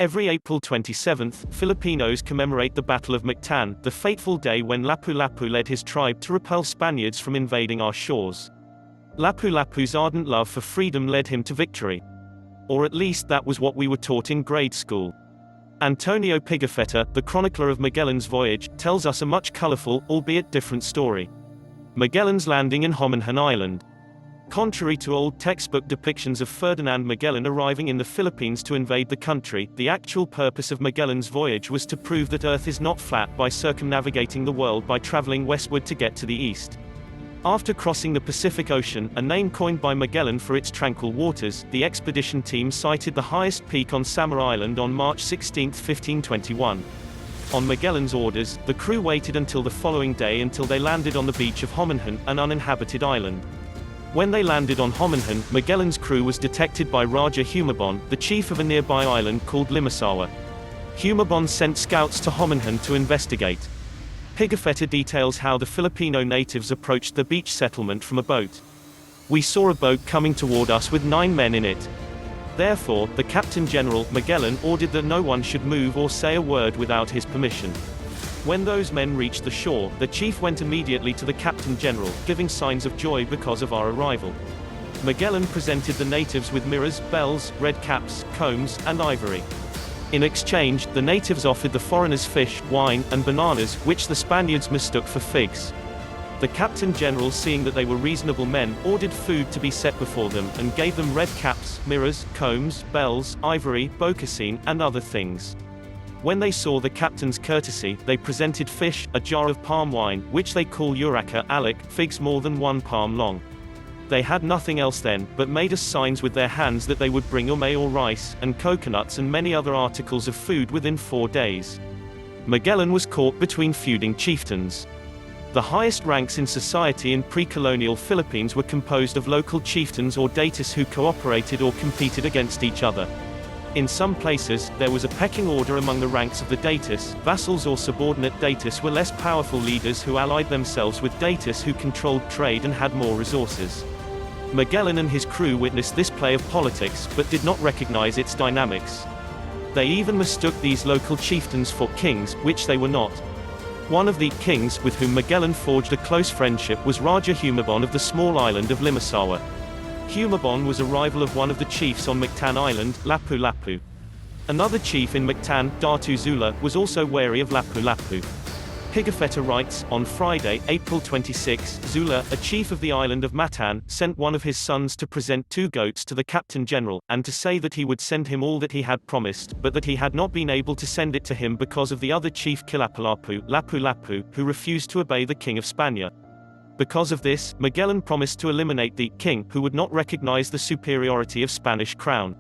Every April 27, Filipinos commemorate the Battle of Mactan, the fateful day when Lapu-Lapu led his tribe to repel Spaniards from invading our shores. Lapu-Lapu's ardent love for freedom led him to victory. Or at least that was what we were taught in grade school. Antonio Pigafetta, the chronicler of Magellan's voyage, tells us a much colorful, albeit different story. Magellan's landing in Homonhan Island. Contrary to old textbook depictions of Ferdinand Magellan arriving in the Philippines to invade the country, the actual purpose of Magellan's voyage was to prove that Earth is not flat by circumnavigating the world by traveling westward to get to the east. After crossing the Pacific Ocean, a name coined by Magellan for its tranquil waters, the expedition team sighted the highest peak on Samar Island on March 16, 1521. On Magellan's orders, the crew waited until the following day until they landed on the beach of Homonhan, an uninhabited island. When they landed on Homonhan, Magellan's crew was detected by Raja Humabon, the chief of a nearby island called Limasawa. Humabon sent scouts to Homonhan to investigate. Pigafetta details how the Filipino natives approached the beach settlement from a boat. "We saw a boat coming toward us with 9 men in it. Therefore, the Captain General, Magellan, ordered that no one should move or say a word without his permission. When those men reached the shore, the chief went immediately to the Captain General, giving signs of joy because of our arrival. Magellan presented the natives with mirrors, bells, red caps, combs, and ivory. In exchange, the natives offered the foreigners fish, wine, and bananas, which the Spaniards mistook for figs. The Captain General, seeing that they were reasonable men, ordered food to be set before them, and gave them red caps, mirrors, combs, bells, ivory, bocasine, and other things. When they saw the captain's courtesy, they presented fish, a jar of palm wine, which they call uraka alec, figs more than 1 palm long. They had nothing else then, but made us signs with their hands that they would bring ume or rice, and coconuts and many other articles of food within 4 days. Magellan was caught between feuding chieftains. The highest ranks in society in pre-colonial Philippines were composed of local chieftains or datus who cooperated or competed against each other. In some places, there was a pecking order among the ranks of the datus. Vassals or subordinate datus were less powerful leaders who allied themselves with datus who controlled trade and had more resources. Magellan and his crew witnessed this play of politics, but did not recognize its dynamics. They even mistook these local chieftains for kings, which they were not. One of the kings, with whom Magellan forged a close friendship, was Raja Humabon of the small island of Limasawa. Humabon was a rival of one of the chiefs on Mactan Island, Lapu-Lapu. Another chief in Mactan, Datu Zula, was also wary of Lapu-Lapu. Pigafetta writes, on Friday, April 26, Zula, a chief of the island of Mactan, sent one of his sons to present 2 goats to the Captain General, and to say that he would send him all that he had promised, but that he had not been able to send it to him because of the other chief Kilapu-Lapu, Lapu-Lapu, who refused to obey the king of Spania. Because of this, Magellan promised to eliminate the king, who would not recognize the superiority of Spanish crown.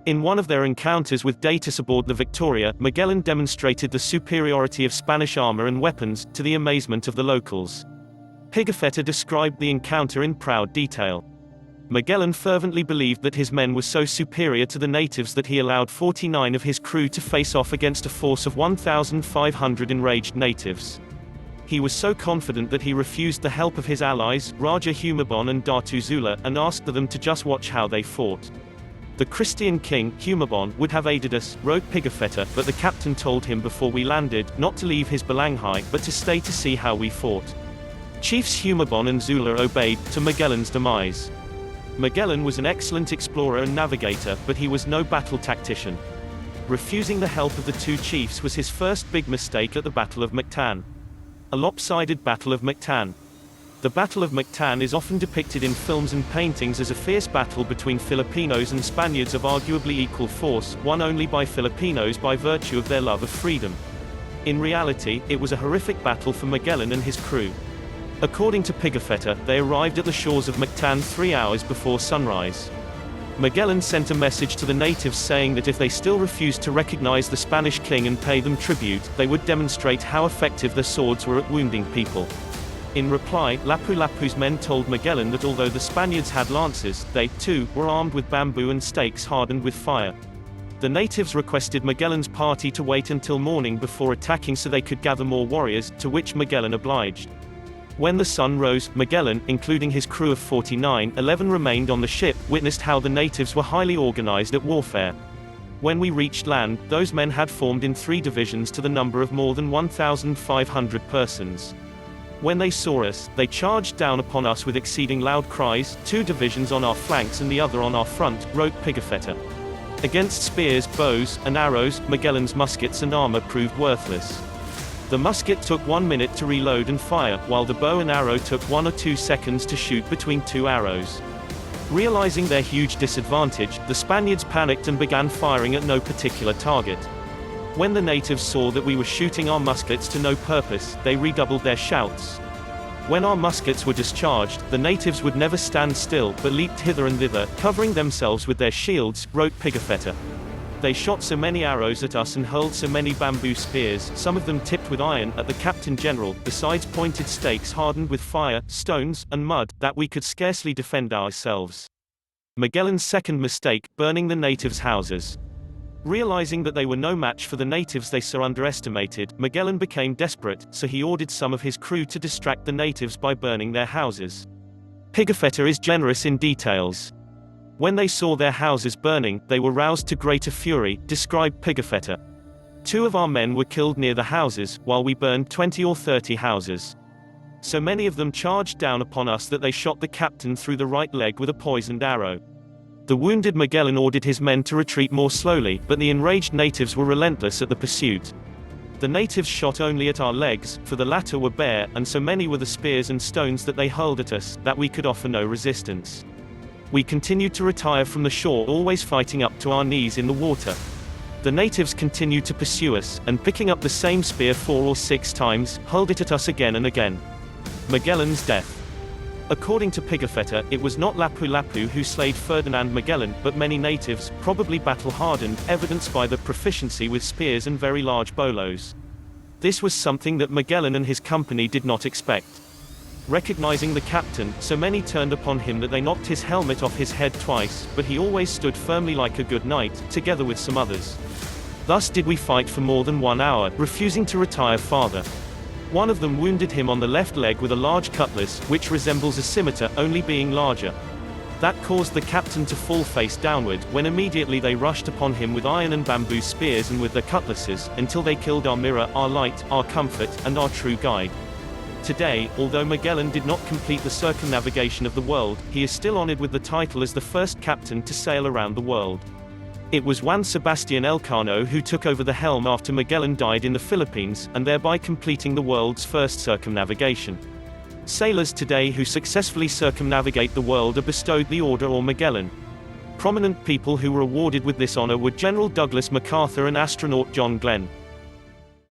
In one of their encounters with datus aboard the Victoria, Magellan demonstrated the superiority of Spanish armor and weapons, to the amazement of the locals. Pigafetta described the encounter in proud detail. Magellan fervently believed that his men were so superior to the natives that he allowed 49 of his crew to face off against a force of 1,500 enraged natives. He was so confident that he refused the help of his allies, Raja Humabon and Datu Zula, and asked them to just watch how they fought. The Christian king, Humabon, would have aided us, wrote Pigafetta, but the captain told him before we landed, not to leave his Balanghai, but to stay to see how we fought. Chiefs Humabon and Zula obeyed, to Magellan's demise. Magellan was an excellent explorer and navigator, but he was no battle tactician. Refusing the help of the 2 chiefs was his first big mistake at the Battle of Mactan. A lopsided Battle of Mactan. The Battle of Mactan is often depicted in films and paintings as a fierce battle between Filipinos and Spaniards of arguably equal force, won only by Filipinos by virtue of their love of freedom. In reality, it was a horrific battle for Magellan and his crew. According to Pigafetta, they arrived at the shores of Mactan 3 hours before sunrise. Magellan sent a message to the natives saying that if they still refused to recognize the Spanish king and pay them tribute, they would demonstrate how effective their swords were at wounding people. In reply, Lapu-Lapu's men told Magellan that although the Spaniards had lances, they, too, were armed with bamboo and stakes hardened with fire. The natives requested Magellan's party to wait until morning before attacking so they could gather more warriors, to which Magellan obliged. When the sun rose, Magellan, including his crew of 49, 11 remained on the ship, witnessed how the natives were highly organized at warfare. When we reached land, those men had formed in 3 divisions to the number of more than 1,500 persons. When they saw us, they charged down upon us with exceeding loud cries, 2 divisions on our flanks and the other on our front, wrote Pigafetta. Against spears, bows, and arrows, Magellan's muskets and armor proved worthless. The musket took 1 minute to reload and fire, while the bow and arrow took 1 or 2 seconds to shoot between 2 arrows. Realizing their huge disadvantage, the Spaniards panicked and began firing at no particular target. When the natives saw that we were shooting our muskets to no purpose, they redoubled their shouts. When our muskets were discharged, the natives would never stand still, but leaped hither and thither, covering themselves with their shields, wrote Pigafetta. They shot so many arrows at us and hurled so many bamboo spears, some of them tipped with iron, at the Captain General, besides pointed stakes hardened with fire, stones, and mud, that we could scarcely defend ourselves. Magellan's second mistake, burning the natives' houses. Realizing that they were no match for the natives they so underestimated, Magellan became desperate, so he ordered some of his crew to distract the natives by burning their houses. Pigafetta is generous in details. When they saw their houses burning, they were roused to greater fury, described Pigafetta. 2 of our men were killed near the houses, while we burned 20 or 30 houses. So many of them charged down upon us that they shot the captain through the right leg with a poisoned arrow. The wounded Magellan ordered his men to retreat more slowly, but the enraged natives were relentless at the pursuit. The natives shot only at our legs, for the latter were bare, and so many were the spears and stones that they hurled at us, that we could offer no resistance. We continued to retire from the shore, always fighting up to our knees in the water. The natives continued to pursue us, and picking up the same spear 4 or 6 times, hurled it at us again and again. Magellan's death. According to Pigafetta, it was not Lapu-Lapu who slayed Ferdinand Magellan, but many natives, probably battle-hardened, evidenced by their proficiency with spears and very large bolos. This was something that Magellan and his company did not expect. Recognizing the captain, so many turned upon him that they knocked his helmet off his head twice, but he always stood firmly like a good knight, together with some others. Thus did we fight for more than 1 hour, refusing to retire farther. One of them wounded him on the left leg with a large cutlass, which resembles a scimitar, only being larger. That caused the captain to fall face downward, when immediately they rushed upon him with iron and bamboo spears and with their cutlasses, until they killed our mirror, our light, our comfort, and our true guide. Today, although Magellan did not complete the circumnavigation of the world, he is still honored with the title as the first captain to sail around the world. It was Juan Sebastian Elcano who took over the helm after Magellan died in the Philippines, and thereby completing the world's first circumnavigation. Sailors today who successfully circumnavigate the world are bestowed the Order or Magellan. Prominent people who were awarded with this honor were General Douglas MacArthur and astronaut John Glenn.